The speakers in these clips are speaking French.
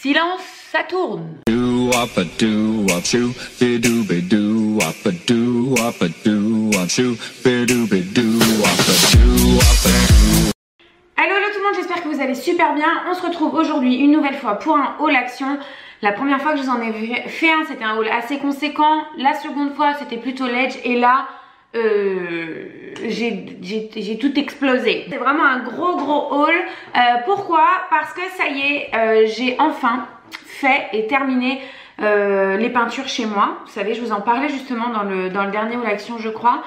Silence, ça tourne. Allô tout le monde, j'espère que vous allez super bien. On se retrouve aujourd'hui une nouvelle fois pour un haul action. La première fois que je vous en ai fait un, c'était un haul assez conséquent. La seconde fois, c'était plutôt ledge. Et là, j'ai tout explosé. C'est vraiment un gros haul. Pourquoi? Parce que ça y est, j'ai enfin fait et terminé les peintures chez moi. Vous savez, je vous en parlais justement dans le dernier haul action, je crois.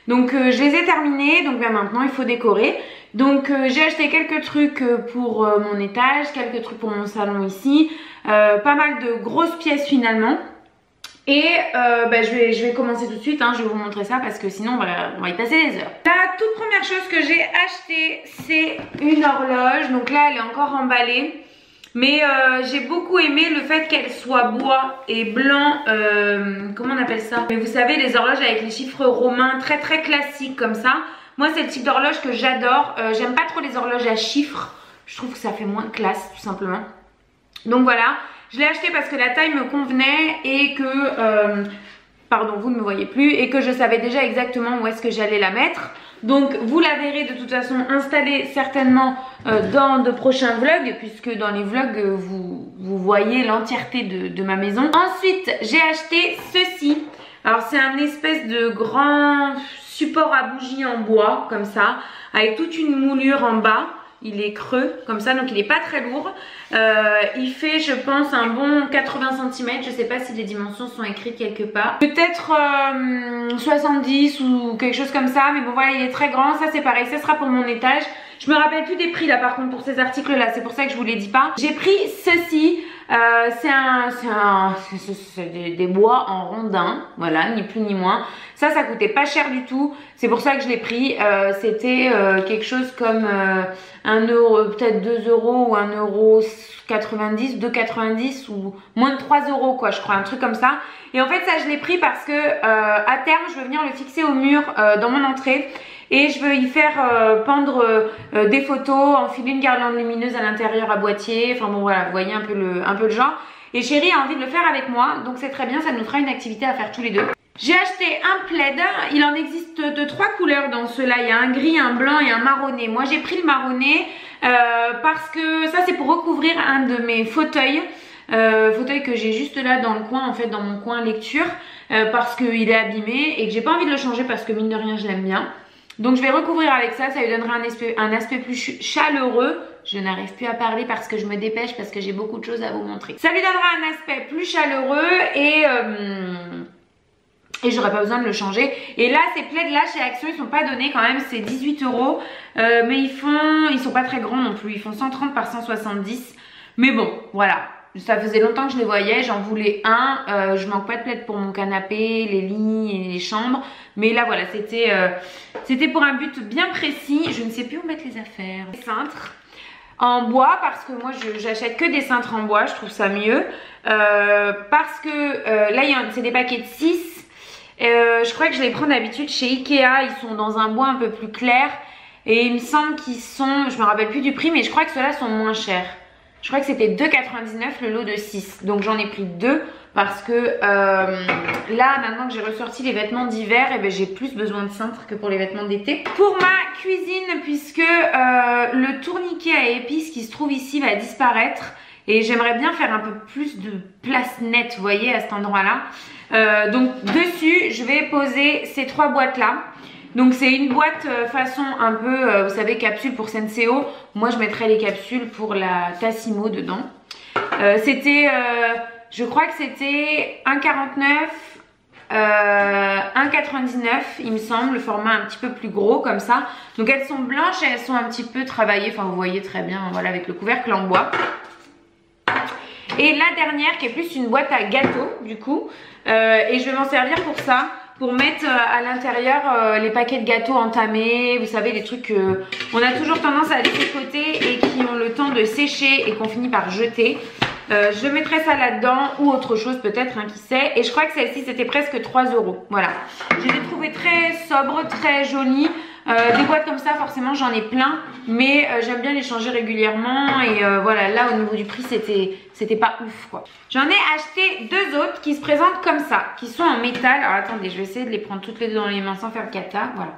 Donc je les ai terminés, donc maintenant il faut décorer. Donc j'ai acheté quelques trucs pour mon étage, quelques trucs pour mon salon ici, pas mal de grosses pièces finalement. Et je vais commencer tout de suite, hein, je vais vous montrer ça parce que sinon on va y passer des heures. La toute première chose que j'ai achetée, c'est une horloge. Donc là elle est encore emballée. Mais j'ai beaucoup aimé le fait qu'elle soit bois et blanc, comment on appelle ça? Mais vous savez, les horloges avec les chiffres romains très classiques comme ça. Moi c'est le type d'horloge que j'adore. J'aime pas trop les horloges à chiffres. Je trouve que ça fait moins classe tout simplement. Donc voilà, je l'ai acheté parce que la taille me convenait et que, pardon vous ne me voyez plus, et que je savais déjà exactement où est-ce que j'allais la mettre. Donc vous la verrez de toute façon installée certainement dans de prochains vlogs, puisque dans les vlogs vous voyez l'entièreté de ma maison. Ensuite j'ai acheté ceci. Alors c'est un espèce de grand support à bougie en bois comme ça, avec toute une moulure en bas. Il est creux comme ça, donc il n'est pas très lourd. Il fait je pense un bon 80 cm. Je ne sais pas si les dimensions sont écrites quelque part. Peut-être 70 ou quelque chose comme ça. Mais bon voilà, il est très grand. Ça c'est pareil, ça sera pour mon étage. Je me rappelle plus des prix là par contre pour ces articles là. C'est pour ça que je vous les dis pas. J'ai pris ceci. C'est des bois en rondin, voilà, ni plus ni moins. Ça coûtait pas cher du tout. C'est pour ça que je l'ai pris. C'était quelque chose comme 1 euro, peut-être 2 euros ou 1,90 €, 2,90 ou moins de 3 euros quoi, je crois, un truc comme ça. Et en fait ça je l'ai pris parce que à terme je veux venir le fixer au mur dans mon entrée. Et je veux y faire pendre des photos, enfiler une guirlande lumineuse à l'intérieur à boîtier. Enfin bon voilà, vous voyez un peu le genre. Et chérie a envie de le faire avec moi, donc c'est très bien, ça nous fera une activité à faire tous les deux. J'ai acheté un plaid, il en existe de 3 couleurs dans ceux-là. Il y a un gris, un blanc et un marronné. Moi j'ai pris le marronné parce que ça c'est pour recouvrir un de mes fauteuils. Fauteuil que j'ai juste là dans le coin, en fait dans mon coin lecture, parce qu'il est abîmé et que j'ai pas envie de le changer parce que mine de rien je l'aime bien. Donc je vais recouvrir avec ça, ça lui donnera un aspect plus chaleureux. Je n'arrive plus à parler parce que je me dépêche, parce que j'ai beaucoup de choses à vous montrer. Ça lui donnera un aspect plus chaleureux et j'aurai pas besoin de le changer. Et là ces plaids là chez Action ils sont pas donnés quand même, c'est 18 €. Mais ils sont pas très grands non plus, ils font 130 par 170. Mais bon voilà. Ça faisait longtemps que je les voyais, j'en voulais un. Je manque pas de plaid pour mon canapé, les lits et les chambres. Mais là voilà, c'était pour un but bien précis. Je ne sais plus où mettre les affaires. Des cintres en bois parce que moi j'achète que des cintres en bois, je trouve ça mieux. Parce que là c'est des paquets de 6. Je crois que je les prends d'habitude chez Ikea, ils sont dans un bois un peu plus clair. Et il me semble qu'ils sont, je me rappelle plus du prix, mais je crois que ceux-là sont moins chers. Je crois que c'était 2,99 le lot de 6. Donc j'en ai pris 2 parce que là maintenant que j'ai ressorti les vêtements d'hiver, j'ai plus besoin de cintres que pour les vêtements d'été. Pour ma cuisine, puisque le tourniquet à épices qui se trouve ici va disparaître. Et j'aimerais bien faire un peu plus de place nette, vous voyez, à cet endroit-là. Donc dessus, je vais poser ces 3 boîtes-là. Donc c'est une boîte façon un peu, vous savez, capsule pour Senseo. Moi je mettrais les capsules pour la Tassimo dedans. C'était, je crois que c'était 1,49, 1,99 il me semble, le format un petit peu plus gros comme ça. Donc elles sont blanches et elles sont un petit peu travaillées, enfin vous voyez très bien, voilà, avec le couvercle en bois. Et la dernière qui est plus une boîte à gâteaux du coup, et je vais m'en servir pour ça. Pour mettre à l'intérieur les paquets de gâteaux entamés, vous savez les trucs on a toujours tendance à laisser de côté et qui ont le temps de sécher et qu'on finit par jeter. Je mettrai ça là-dedans ou autre chose peut-être, hein, qui sait. Et je crois que celle-ci c'était presque 3 €. Voilà. Je les ai trouvées très sobres, très jolies. Des boîtes comme ça, forcément, j'en ai plein, mais j'aime bien les changer régulièrement. Et voilà, là, au niveau du prix, c'était pas ouf, quoi. J'en ai acheté 2 autres qui se présentent comme ça, qui sont en métal. Alors, attendez, je vais essayer de les prendre toutes les 2 dans les mains sans faire cata. Voilà.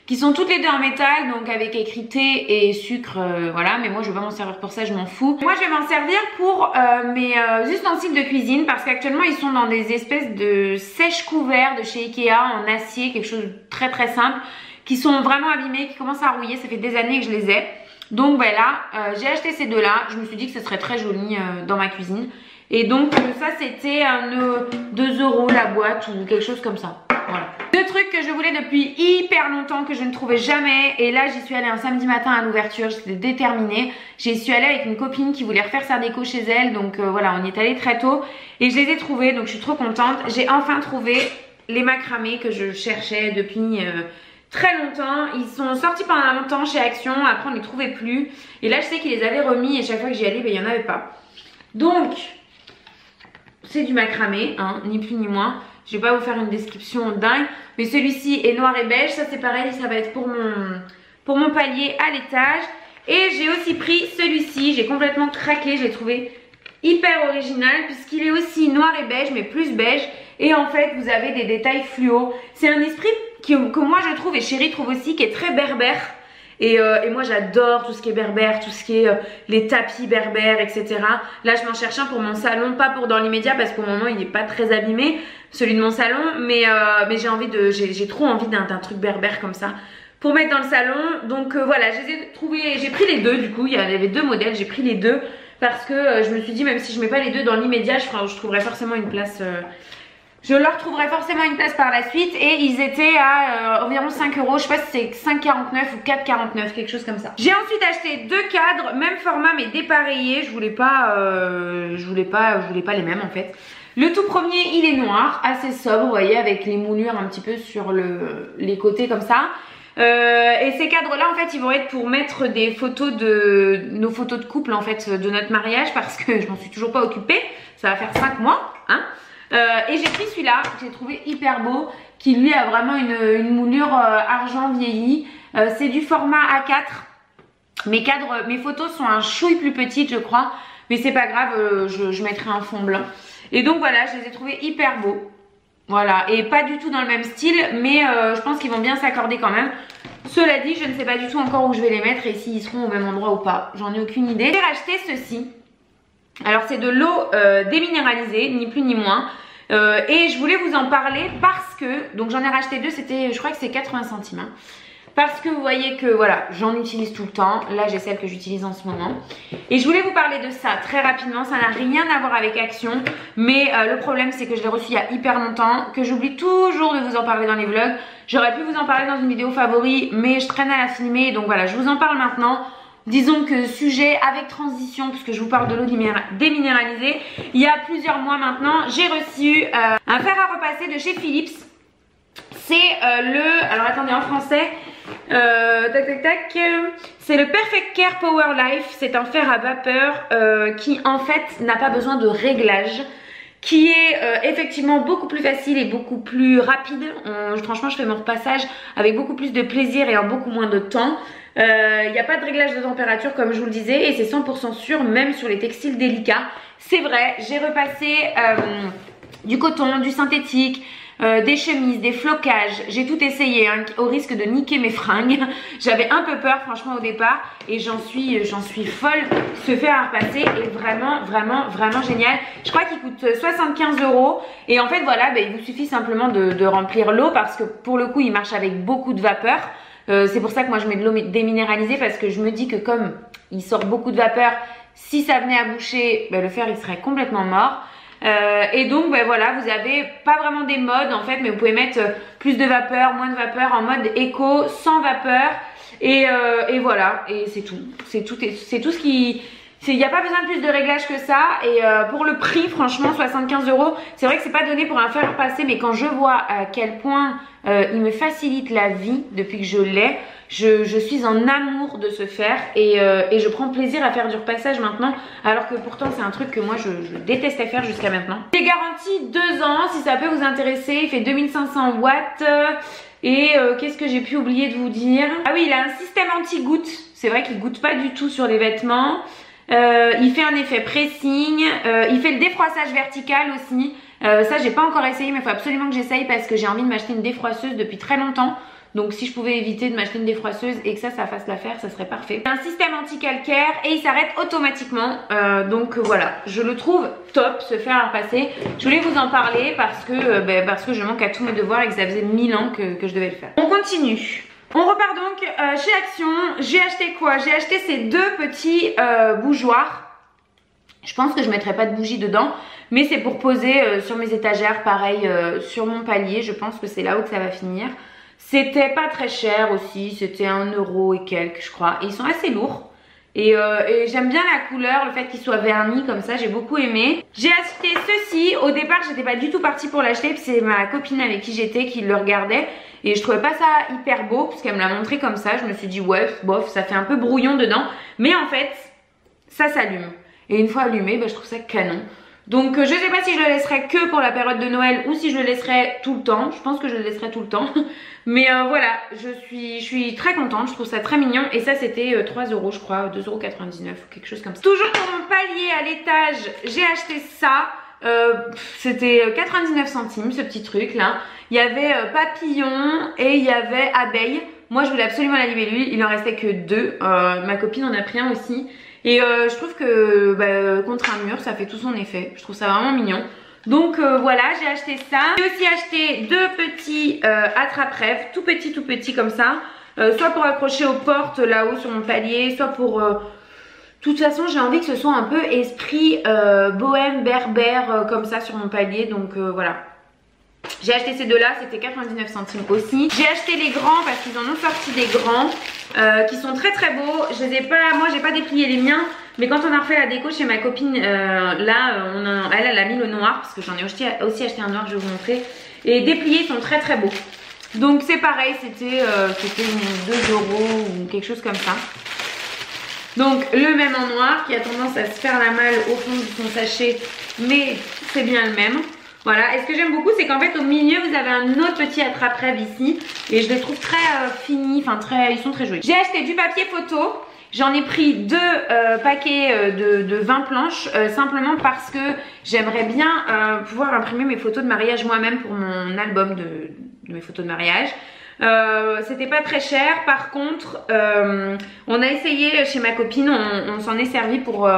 Qui sont toutes les 2 en métal, donc avec écrit thé et sucre, voilà. Mais moi, je vais pas m'en servir pour ça, je m'en fous. Moi, je vais m'en servir pour mes ustensiles de cuisine, parce qu'actuellement, ils sont dans des espèces de sèche-couverts de chez Ikea en acier, quelque chose de très très simple, qui sont vraiment abîmés, qui commencent à rouiller. Ça fait des années que je les ai. Donc voilà, j'ai acheté ces 2-là. Je me suis dit que ce serait très joli dans ma cuisine. Et donc ça, c'était 2 € la boîte ou quelque chose comme ça. Voilà. 2 trucs que je voulais depuis hyper longtemps, que je ne trouvais jamais. Et là, j'y suis allée un samedi matin à l'ouverture. J'étais déterminée. J'y suis allée avec une copine qui voulait refaire sa déco chez elle. Donc voilà, on y est allé très tôt. Et je les ai trouvés, donc je suis trop contente. J'ai enfin trouvé les macramés que je cherchais depuis... très longtemps. Ils sont sortis pendant longtemps chez Action, après on ne les trouvait plus. Et là je sais qu'ils les avaient remis et chaque fois que j'y allais, ben, il n'y en avait pas. Donc, c'est du macramé, hein, ni plus ni moins. Je vais pas vous faire une description dingue, mais celui-ci est noir et beige. Ça c'est pareil, ça va être pour mon palier à l'étage. Et j'ai aussi pris celui-ci, j'ai complètement craqué, je l'ai trouvé hyper original puisqu'il est aussi noir et beige mais plus beige. Et en fait vous avez des détails fluo. C'est un esprit que moi je trouve et Chérie trouve aussi, qui est très berbère. Et moi j'adore tout ce qui est berbère, tout ce qui est les tapis berbères, etc. Là je m'en cherche un pour mon salon, pas pour dans l'immédiat parce qu'au moment il n'est pas très abîmé, celui de mon salon. Mais j'ai trop envie d'un truc berbère comme ça pour mettre dans le salon. Donc voilà, je les ai trouvés, j'ai pris les 2 du coup, il y avait 2 modèles, j'ai pris les 2 parce que je me suis dit même si je mets pas les 2 dans l'immédiat, je trouverai forcément une place... je leur trouverai forcément une place par la suite. Et ils étaient à environ 5 €. Je sais pas si c'est 5,49 ou 4,49, quelque chose comme ça. J'ai ensuite acheté 2 cadres, même format mais dépareillés. Je voulais pas les mêmes en fait. Le tout premier, il est noir, assez sobre, vous voyez, avec les moulures un petit peu sur les côtés comme ça. Et ces cadres là en fait ils vont être pour mettre des photos nos photos de couple en fait de notre mariage, parce que je m'en suis toujours pas occupée. Ça va faire 5 mois hein. Et j'ai pris celui-là, que j'ai trouvé hyper beau, qui lui a vraiment une moulure argent vieilli. C'est du format A4. Mes photos sont un chouille plus petites je crois, mais c'est pas grave, je mettrai un fond blanc. Et donc voilà, je les ai trouvés hyper beaux. Voilà, et pas du tout dans le même style, mais je pense qu'ils vont bien s'accorder quand même. Cela dit, je ne sais pas du tout encore où je vais les mettre et s'ils seront au même endroit ou pas. J'en ai aucune idée. J'ai racheté ceci. Alors c'est de l'eau déminéralisée, ni plus ni moins. Et je voulais vous en parler parce que, donc j'en ai racheté 2, c'était, je crois que c'est 80 centimes. Hein. Parce que vous voyez que voilà, j'en utilise tout le temps. Là j'ai celle que j'utilise en ce moment. Et je voulais vous parler de ça très rapidement. Ça n'a rien à voir avec Action. Mais le problème c'est que je l'ai reçu il y a hyper longtemps. Que j'oublie toujours de vous en parler dans les vlogs. J'aurais pu vous en parler dans une vidéo favori, mais je traîne à la filmer. Donc voilà, je vous en parle maintenant. Disons que sujet avec transition, puisque je vous parle de l'eau déminéralisée. Il y a plusieurs mois maintenant, j'ai reçu un fer à repasser de chez Philips. C'est alors attendez, en français, c'est le Perfect Care Power Life. C'est un fer à vapeur qui en fait n'a pas besoin de réglage, qui est effectivement beaucoup plus facile et beaucoup plus rapide. Franchement je fais mon repassage avec beaucoup plus de plaisir et en beaucoup moins de temps. Il n'y a pas de réglage de température comme je vous le disais, et c'est 100% sûr même sur les textiles délicats. C'est vrai, j'ai repassé du coton, du synthétique, des chemises, des flocages, j'ai tout essayé hein, au risque de niquer mes fringues. J'avais un peu peur franchement au départ, et j'en suis folle. Ce fer à repasser est vraiment génial. Je crois qu'il coûte 75 €, et en fait voilà, il vous suffit simplement de remplir l'eau, parce que pour le coup il marche avec beaucoup de vapeur. C'est pour ça que moi je mets de l'eau déminéralisée, parce que je me dis que comme il sort beaucoup de vapeur, si ça venait à boucher, le fer il serait complètement mort. Et donc voilà, vous avez pas vraiment des modes en fait, mais vous pouvez mettre plus de vapeur, moins de vapeur, en mode éco, sans vapeur, et voilà, et c'est tout. C'est tout ce qui... Il n'y a pas besoin de plus de réglage que ça. Et pour le prix, franchement 75 €, c'est vrai que c'est pas donné pour un fer à repasser, mais quand je vois à quel point il me facilite la vie depuis que je l'ai, Je suis en amour de ce fer et je prends plaisir à faire du repassage maintenant, alors que pourtant c'est un truc que moi je détestais faire jusqu'à maintenant. Il est garanti 2 ans, si ça peut vous intéresser. Il fait 2500 watts. Et qu'est-ce que j'ai pu oublier de vous dire? Ah oui, il a un système anti-goutte. C'est vrai qu'il goutte pas du tout sur les vêtements. Il fait un effet pressing. Il fait le défroissage vertical aussi. Ça j'ai pas encore essayé, mais il faut absolument que j'essaye parce que j'ai envie de m'acheter une défroisseuse depuis très longtemps. Donc si je pouvais éviter de m'acheter une défroisseuse et que ça fasse l'affaire, ça serait parfait. Un système anti-calcaire et il s'arrête automatiquement. Donc voilà, je le trouve top ce fer à repasser. Je voulais vous en parler parce que je manque à tous mes devoirs et que ça faisait 1000 ans que je devais le faire. On continue. On repart donc chez Action. J'ai acheté quoi? J'ai acheté ces 2 petits bougeoirs. Je pense que je mettrai pas de bougie dedans, mais c'est pour poser sur mes étagères, pareil sur mon palier. Je pense que c'est là où que ça va finir. C'était pas très cher aussi, c'était 1 € et quelques je crois. Et ils sont assez lourds. Et j'aime bien la couleur, le fait qu'ils soient vernis comme ça, j'ai beaucoup aimé. J'ai acheté ceci, au départ j'étais pas du tout partie pour l'acheter, puis c'est ma copine avec qui j'étais qui le regardait. Et je trouvais pas ça hyper beau, parce qu'elle me l'a montré comme ça, je me suis dit ouais, bof, ça fait un peu brouillon dedans. Mais en fait, ça s'allume. Et une fois allumé, je trouve ça canon. Donc je sais pas si je le laisserai que pour la période de Noël ou si je le laisserai tout le temps. Je pense que je le laisserai tout le temps. Mais voilà, je suis très contente, je trouve ça très mignon. Et ça c'était 3 € je crois, 2,99 € ou quelque chose comme ça. Toujours pour mon palier à l'étage, j'ai acheté ça. C'était 99 centimes ce petit truc là. Il y avait papillon et il y avait abeille. Moi je voulais absolument la libellule, il en restait que 2. Ma copine en a pris un aussi. Et je trouve que contre un mur ça fait tout son effet. Je trouve ça vraiment mignon. Donc voilà, j'ai acheté ça. J'ai aussi acheté 2 petits attrape-rêves, tout petits comme ça. Soit pour accrocher aux portes là-haut sur mon palier, soit pour... de toute façon j'ai envie que ce soit un peu esprit bohème, berbère comme ça sur mon palier. Donc voilà. J'ai acheté ces 2 là, c'était 99 centimes aussi. J'ai acheté les grands parce qu'ils en ont sorti des grands qui sont très beaux. Je les ai pas, moi j'ai pas déplié les miens, mais quand on a refait la déco chez ma copine, elle a mis le noir parce que j'en ai aussi acheté un noir, je vais vous montrer. Et dépliés, ils sont très beaux. Donc c'est pareil, c'était 2 € ou quelque chose comme ça. Donc le même en noir qui a tendance à se faire la malle au fond de son sachet, mais c'est bien le même. Voilà, et ce que j'aime beaucoup c'est qu'en fait au milieu vous avez un autre petit attrape-rêve ici. Et je les trouve très finis, enfin ils sont très jolis. J'ai acheté du papier photo. J'en ai pris 2 paquets de 20 planches simplement parce que j'aimerais bien pouvoir imprimer mes photos de mariage moi-même pour mon album de mes photos de mariage. C'était pas très cher. Par contre on a essayé chez ma copine, on s'en est servi pour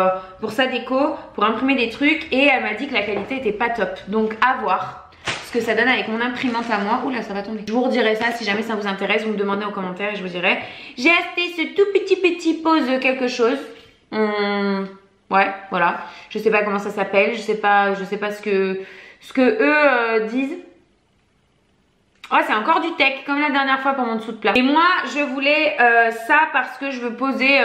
sa déco, pour imprimer des trucs, et elle m'a dit que la qualité était pas top. Donc à voir ce que ça donne avec mon imprimante à moi. Oula, ça va tomber. Je vous redirai ça si jamais ça vous intéresse, vous me demandez en commentaire et je vous dirai. J'ai acheté ce tout petit pose quelque chose. Ouais, voilà. Je sais pas comment ça s'appelle, je sais pas ce que eux disent. Oh, c'est encore du tech comme la dernière fois pour mon dessous de plat. Et moi je voulais ça parce que je veux poser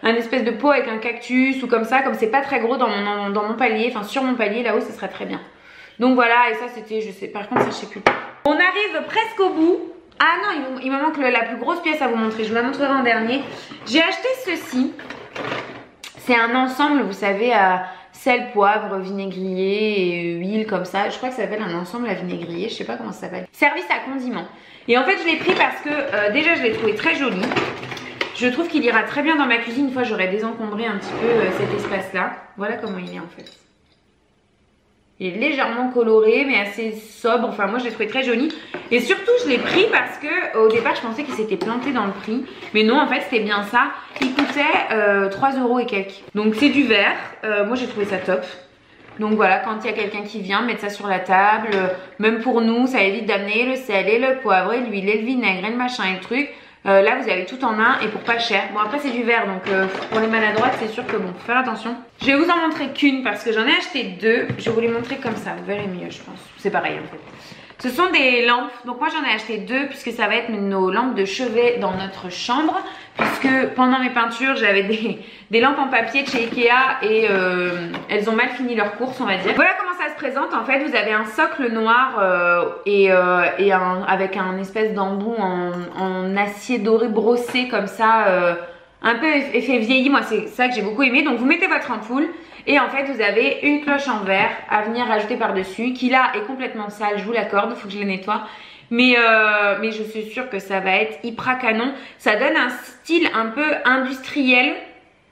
un espèce de pot avec un cactus ou comme ça, comme c'est pas très gros dans mon palier, enfin sur mon palier là-haut, ça serait très bien. Donc voilà, et ça c'était, je sais, par contre ça je sais plus. On arrive presque au bout. Ah non, il me manque la plus grosse pièce à vous montrer, je vous la montrerai en dernier. J'ai acheté ceci. C'est un ensemble, vous savez, à sel, poivre, vinaigrier et huile comme ça. Je crois que ça s'appelle un ensemble à vinaigrier, je sais pas comment ça s'appelle. Service à condiments. Et en fait je l'ai pris parce que déjà je l'ai trouvé très joli. Je trouve qu'il ira très bien dans ma cuisine une fois j'aurai désencombré un petit peu cet espace là. Voilà comment il est en fait. Il est légèrement coloré mais assez sobre, enfin moi je l'ai trouvé très joli. Et surtout je l'ai pris parce que au départ je pensais qu'il s'était planté dans le prix. Mais non, en fait c'était bien ça. Il coûtait 3 € et quelques. Donc c'est du verre, moi j'ai trouvé ça top. Donc voilà, quand il y a quelqu'un qui vient, mettre ça sur la table. Même pour nous, ça évite d'amener le sel et le poivre et l'huile et le vinaigre et le machin et le truc. Là vous avez tout en un et pour pas cher. Bon après c'est du verre donc pour les maladroites c'est sûr que bon, faut faire attention. Je vais vous en montrer qu'une parce que j'en ai acheté 2. Je vais vous les montrer comme ça, vous verrez mieux je pense. C'est pareil en fait. Ce sont des lampes, donc moi j'en ai acheté 2 puisque ça va être nos lampes de chevet dans notre chambre. Puisque pendant mes peintures j'avais des lampes en papier de chez Ikea et elles ont mal fini leur course, on va dire. Voilà comment ça se présente. En fait vous avez un socle noir avec un espèce d'embout en acier doré brossé comme ça, un peu effet vieilli. Moi c'est ça que j'ai beaucoup aimé. Donc vous mettez votre ampoule et en fait vous avez une cloche en verre à venir rajouter par dessus qui là est complètement sale, je vous l'accorde, il faut que je le nettoie. Mais je suis sûre que ça va être hyper canon. Ça donne un style un peu industriel,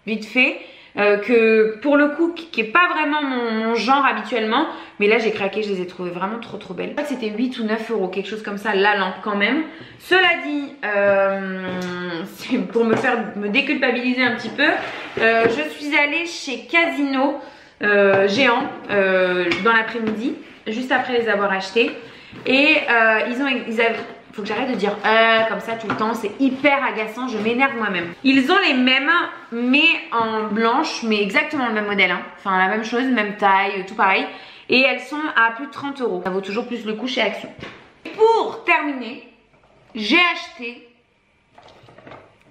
vite fait, que pour le coup, qui est pas vraiment mon genre habituellement. Mais là, j'ai craqué, je les ai trouvées vraiment trop belles. Je crois que c'était 8 ou 9 euros, quelque chose comme ça, la lampe quand même. Cela dit, c'est pour me déculpabiliser un petit peu, je suis allée chez Casino Géant dans l'après-midi, juste après les avoir achetés. Et faut que j'arrête de dire comme ça tout le temps, c'est hyper agaçant, je m'énerve moi-même. Ils ont les mêmes mais en blanche, mais exactement le même modèle, hein. Enfin la même chose, même taille, tout pareil. Et elles sont à plus de 30 euros. Ça vaut toujours plus le coup chez Action. Pour terminer, j'ai acheté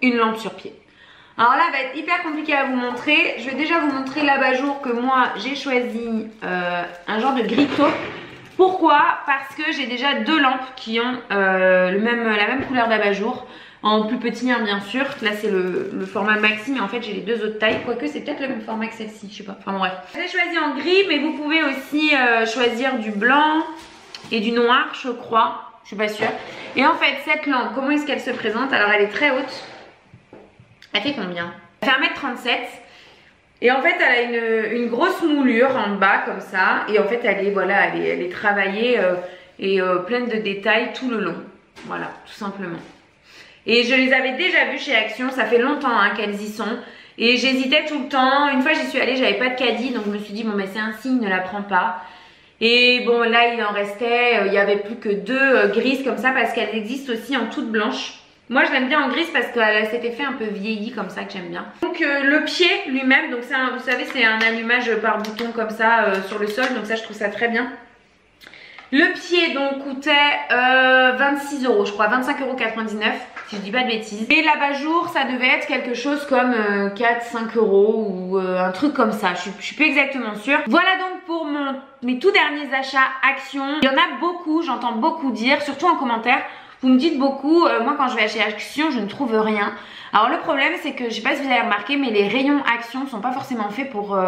une lampe sur pied. Alors là, elle va être hyper compliqué à vous montrer. Je vais déjà vous montrer l'abat-jour que moi j'ai choisi, un genre de gris taupe. Pourquoi? Parce que j'ai déjà 2 lampes qui ont la même couleur d'abat-jour, en plus petit hein, bien sûr. Là c'est le format maxi, mais en fait j'ai les 2 autres tailles, quoique c'est peut-être le même format que celle-ci, je sais pas, enfin bon, bref. J'ai choisi en gris, mais vous pouvez aussi choisir du blanc et du noir, je crois, je suis pas sûre. Et en fait cette lampe, comment est-ce qu'elle se présente? Alors elle est très haute, elle fait combien? Elle fait 1m37. Et en fait elle a une grosse moulure en bas comme ça. Et en fait elle est travaillée et pleine de détails tout le long. Voilà, tout simplement. Et je les avais déjà vues chez Action, ça fait longtemps hein, qu'elles y sont. Et j'hésitais tout le temps. Une fois j'y suis allée, j'avais pas de caddie, donc je me suis dit bon mais c'est un signe, ne la prends pas. Et bon là il en restait, il y avait plus que 2 grises comme ça parce qu'elles existent aussi en toute blanche. Moi je l'aime bien en grise parce qu'elle a cet effet un peu vieilli comme ça que j'aime bien. Donc le pied lui-même, donc vous savez c'est un allumage par bouton comme ça sur le sol, donc ça je trouve ça très bien. Le pied donc coûtait 26 euros je crois, 25,99 € si je dis pas de bêtises. Et l'abat-jour ça devait être quelque chose comme 4-5 euros ou un truc comme ça, je suis plus exactement sûre. Voilà donc pour mes tout derniers achats Action. Il y en a beaucoup, j'entends beaucoup dire, surtout en commentaire. Vous me dites beaucoup, moi quand je vais acheter Action, je ne trouve rien. Alors le problème c'est que, je sais pas si vous avez remarqué, mais les rayons Action sont pas forcément faits pour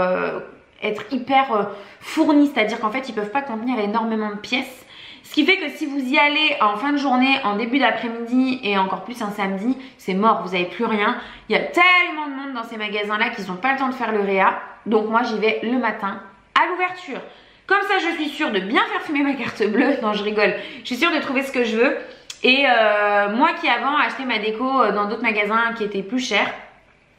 être hyper fournis. C'est-à-dire qu'en fait ils peuvent pas contenir énormément de pièces. Ce qui fait que si vous y allez en fin de journée, en début d'après-midi et encore plus un samedi, c'est mort, vous n'avez plus rien. Il y a tellement de monde dans ces magasins-là qu'ils n'ont pas le temps de faire le réa. Donc moi j'y vais le matin à l'ouverture. Comme ça je suis sûre de bien faire fumer ma carte bleue. Non je rigole, je suis sûre de trouver ce que je veux. Et moi qui avant achetais ma déco dans d'autres magasins qui étaient plus chers,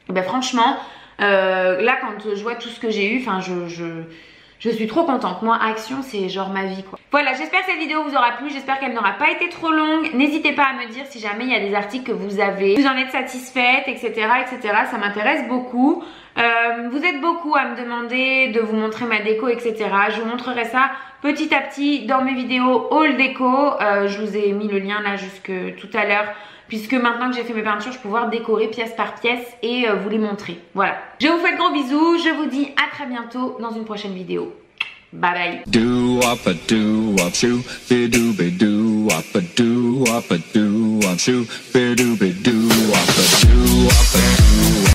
ben franchement, là quand je vois tout ce que j'ai eu, enfin je suis trop contente. Moi Action c'est genre ma vie quoi. Voilà, j'espère que cette vidéo vous aura plu, j'espère qu'elle n'aura pas été trop longue. N'hésitez pas à me dire si jamais il y a des articles que vous en êtes satisfaite, etc. Ça m'intéresse beaucoup. Vous êtes beaucoup à me demander de vous montrer ma déco, etc. Je vous montrerai ça petit à petit dans mes vidéos haul déco. Je vous ai mis le lien là jusque tout à l'heure, puisque maintenant que j'ai fait mes peintures, je peux pouvoir décorer pièce par pièce et vous les montrer. Voilà. Je vous fais de gros bisous. Je vous dis à très bientôt dans une prochaine vidéo. Bye bye. Do up a do up shoo, be do be do up a do up a do up shoo, be do be do up a do up a do.